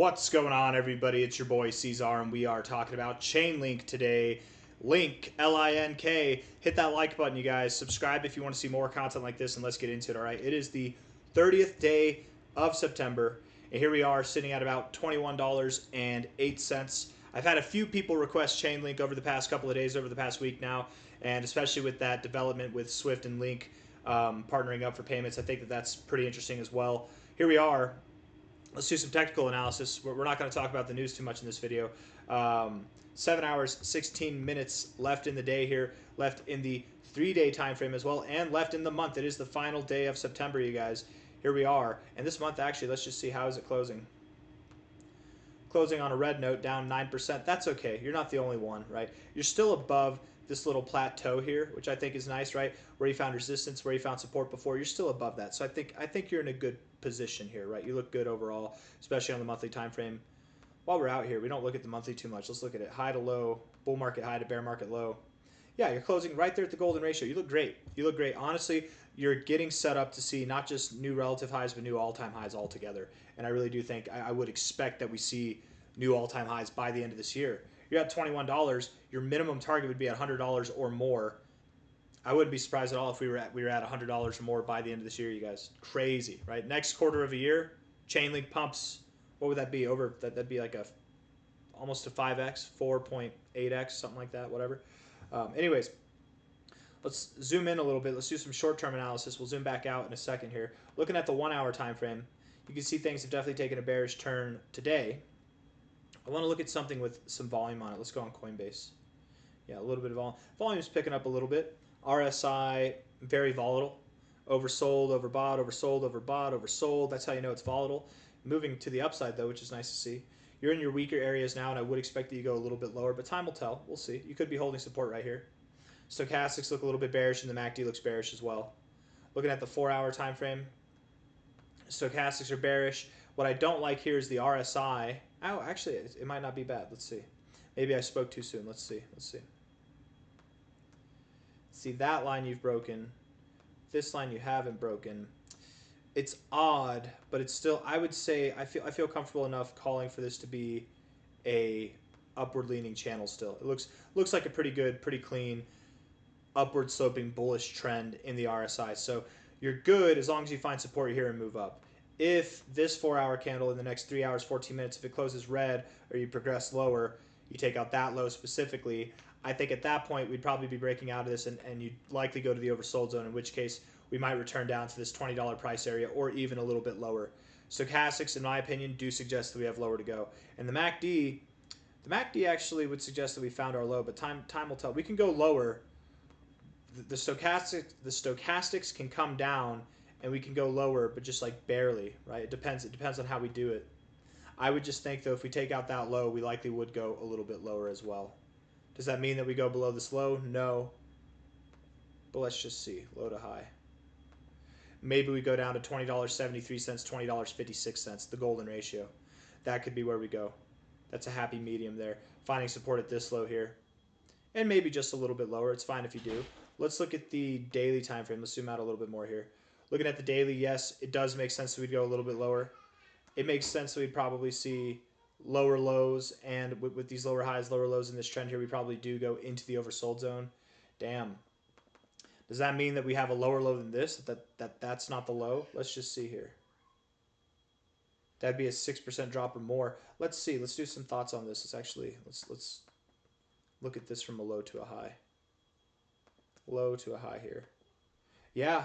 What's going on, everybody? It's your boy C-Zar, and we are talking about ChainLink today. Link, L-I-N-K. Hit that like button, you guys. Subscribe if you want to see more content like this, and let's get into it, all right? It is the 30th day of September, and here we are sitting at about $21.08. I've had a few people request ChainLink over the past couple of days, over the past week now, and especially with that development with Swift and Link partnering up for payments, I think that that's pretty interesting as well. Here we are. Let's do some technical analysis. We're not going to talk about the news too much in this video. 7 hours, 16 minutes left in the day here, left in the 3-day time frame as well, and left in the month. It is the final day of September, you guys. Here we are. And this month, actually, let's just see, how is it closing? Closing on a red note, down 9%. That's okay. You're not the only one, right? You're still above this little plateau here, which I think is nice, right? Where you found resistance, where you found support before, you're still above that. So I think you're in a good position here, right? You look good overall, especially on the monthly time frame. While we're out here, we don't look at the monthly too much. Let's look at it. High to low, bull market high to bear market low. Yeah, you're closing right there at the golden ratio. You look great. You look great. Honestly, you're getting set up to see not just new relative highs, but new all-time highs altogether. And I really do think I would expect that we see new all-time highs by the end of this year. You're at $21. Your minimum target would be at $100 or more. I wouldn't be surprised at all if we were at $100 or more by the end of this year, you guys. Crazy, right? Next quarter of a year, ChainLink pumps. What would that be? Over that'd be like almost a 5x, 4.8x, something like that. Whatever. Anyways, let's zoom in a little bit. Let's do some short-term analysis. We'll zoom back out in a second here. Looking at the 1-hour time frame, you can see things have definitely taken a bearish turn today. I want to look at something with some volume on it. Let's go on Coinbase. Yeah, a little bit of volume. Volume's picking up a little bit. RSI, very volatile. Oversold, overbought, oversold, overbought, oversold. That's how you know it's volatile. Moving to the upside, though, which is nice to see. You're in your weaker areas now, and I would expect that you go a little bit lower, but time will tell. We'll see. You could be holding support right here. Stochastics look a little bit bearish, and the MACD looks bearish as well. Looking at the 4-hour time frame, stochastics are bearish. What I don't like here is the RSI. Oh, actually, it might not be bad. Let's see. Maybe I spoke too soon. Let's see. Let's see. See, that line you've broken. This line you haven't broken. It's odd, but it's still, I would say, I feel comfortable enough calling for this to be a upward leaning channel still. It looks like a pretty good, pretty clean, upward sloping bullish trend in the RSI. So you're good as long as you find support here and move up. If this 4-hour candle in the next 3 hours, 14 minutes, if it closes red or you progress lower, you take out that low specifically, I think at that point we'd probably be breaking out of this and you'd likely go to the oversold zone, in which case we might return down to this $20 price area or even a little bit lower. Stochastics, in my opinion, do suggest that we have lower to go. And the MACD actually would suggest that we found our low, but time will tell. We can go lower. The stochastics can come down and we can go lower, but just like barely, right? It depends on how we do it. I would just think, though, if we take out that low, we likely would go a little bit lower as well. Does that mean that we go below this low? No. But let's just see. Low to high. Maybe we go down to $20.73, $20.56, the golden ratio. That could be where we go. That's a happy medium there. Finding support at this low here. And maybe just a little bit lower. It's fine if you do. Let's look at the daily time frame. Let's zoom out a little bit more here. Looking at the daily, yes, it does make sense that we'd go a little bit lower. It makes sense that we'd probably see lower lows, and with these lower highs, lower lows in this trend here, we probably do go into the oversold zone. Damn. Does that mean that we have a lower low than this? That's not the low? Let's just see here. That'd be a 6% drop or more. Let's see. Let's do some thoughts on this. Let's look at this from a low to a high. Low to a high here. Yeah,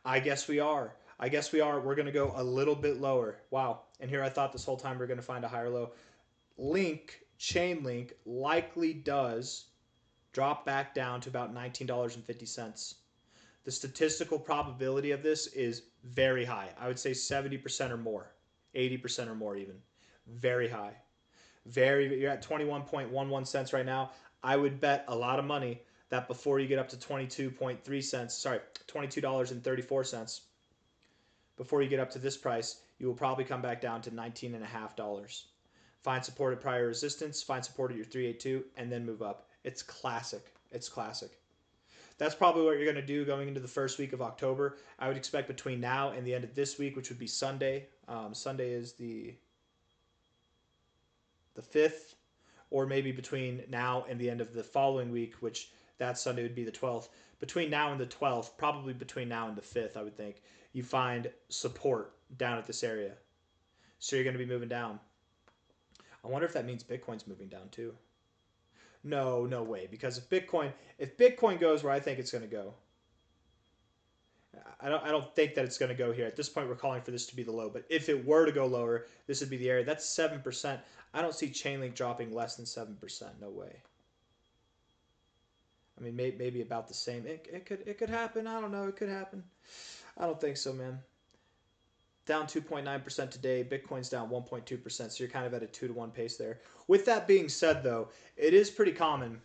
I guess we are. I guess we are. We're going to go a little bit lower. Wow. And here I thought this whole time we are going to find a higher low. ChainLink likely does drop back down to about $19.50. The statistical probability of this is very high. I would say 70% or more, 80% or more even. Very high. You're at 21.11 cents right now. I would bet a lot of money that before you get up to 22.3 cents, sorry, $22.34, before you get up to this price, you will probably come back down to $19.50. Find support at prior resistance, find support at your 382, and then move up. It's classic. It's classic. That's probably what you're going to do going into the first week of October. I would expect between now and the end of this week, which would be Sunday. Sunday is the 5th, or maybe between now and the end of the following week, which that Sunday would be the 12th. Between now and the 12th, probably between now and the 5th, I would think, you find support down at this area. So you're going to be moving down. I wonder if that means Bitcoin's moving down too. No, no way. Because if Bitcoin goes where I think it's going to go, I don't think that it's going to go here. At this point, we're calling for this to be the low. But if it were to go lower, this would be the area. That's 7%. I don't see ChainLink dropping less than 7%. No way. I mean, maybe about the same. It could happen. I don't know. It could happen. I don't think so, man. Down 2.9% today. Bitcoin's down 1.2%. So you're kind of at a 2-to-1 pace there. With that being said, though, it is pretty common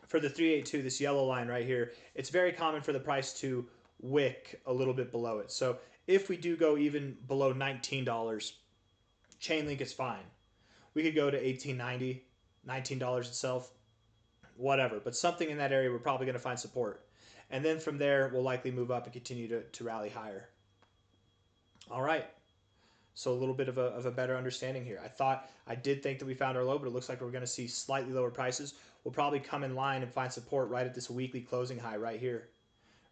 for the 382, this yellow line right here. It's very common for the price to wick a little bit below it. So if we do go even below $19, ChainLink is fine. We could go to $18.90, $19 itself, whatever. But something in that area, we're probably going to find support. And then from there, we'll likely move up and continue to rally higher. All right. So a little bit of a better understanding here. I did think that we found our low, but it looks like we're going to see slightly lower prices. We'll probably come in line and find support right at this weekly closing high right here.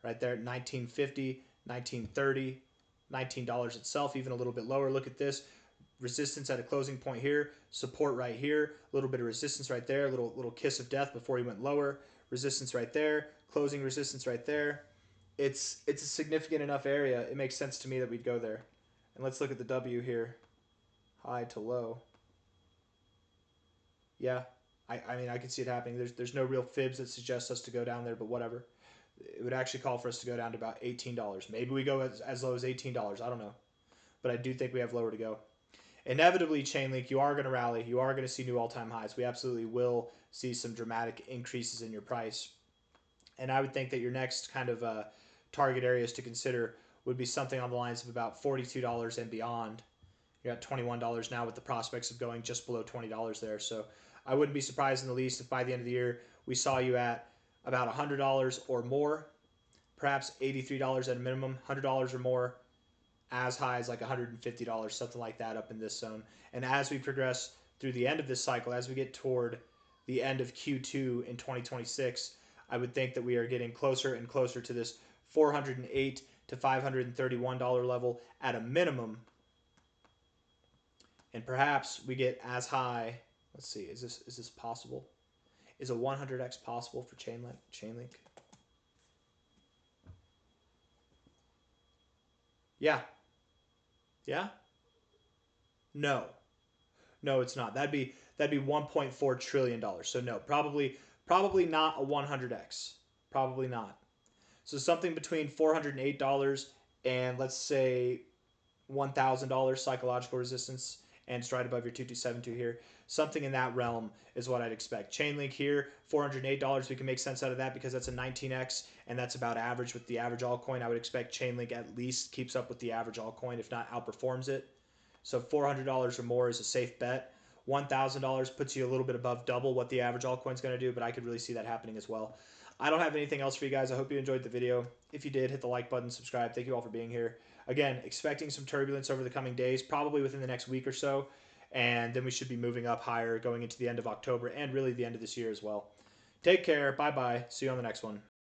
Right there at $19.50, $19.30, $19 itself, even a little bit lower. Look at this. Resistance at a closing point here, support right here, a little bit of resistance right there, a little kiss of death before he went lower, resistance right there, closing resistance right there. It's a significant enough area. It makes sense to me that we'd go there. And let's look at the W here, high to low. Yeah, I mean, I can see it happening. There's no real fibs that suggest us to go down there, but whatever. It would actually call for us to go down to about $18. Maybe we go as low as $18. I don't know. But I do think we have lower to go. Inevitably, ChainLink, you are going to rally. You are going to see new all-time highs. We absolutely will see some dramatic increases in your price. And I would think that your next kind of target areas to consider would be something on the lines of about $42 and beyond. You're at $21 now with the prospects of going just below $20 there. So I wouldn't be surprised in the least if by the end of the year we saw you at about $100 or more, perhaps $83 at a minimum, $100 or more, as high as like $150, something like that up in this zone. And as we progress through the end of this cycle, as we get toward the end of Q2 in 2026, I would think that we are getting closer and closer to this $408 to $531 level at a minimum. And perhaps we get as high, let's see, is this possible? Is a 100x possible for ChainLink? Yeah. Yeah? No. No, it's not. That'd be $1.4 trillion. So no, probably not a 100x. Probably not. So something between $408 and let's say $1,000 psychological resistance, and it's right above your 2272 here. Something in that realm is what I'd expect. ChainLink here, $408. We can make sense out of that because that's a 19x, and that's about average with the average altcoin. I would expect ChainLink at least keeps up with the average altcoin, if not outperforms it. So $400 or more is a safe bet. $1,000 puts you a little bit above double what the average altcoin is going to do, but I could really see that happening as well. I don't have anything else for you guys. I hope you enjoyed the video. If you did, hit the like button, subscribe. Thank you all for being here. Again, expecting some turbulence over the coming days, probably within the next week or so. And then we should be moving up higher going into the end of October and really the end of this year as well. Take care. Bye-bye. See you on the next one.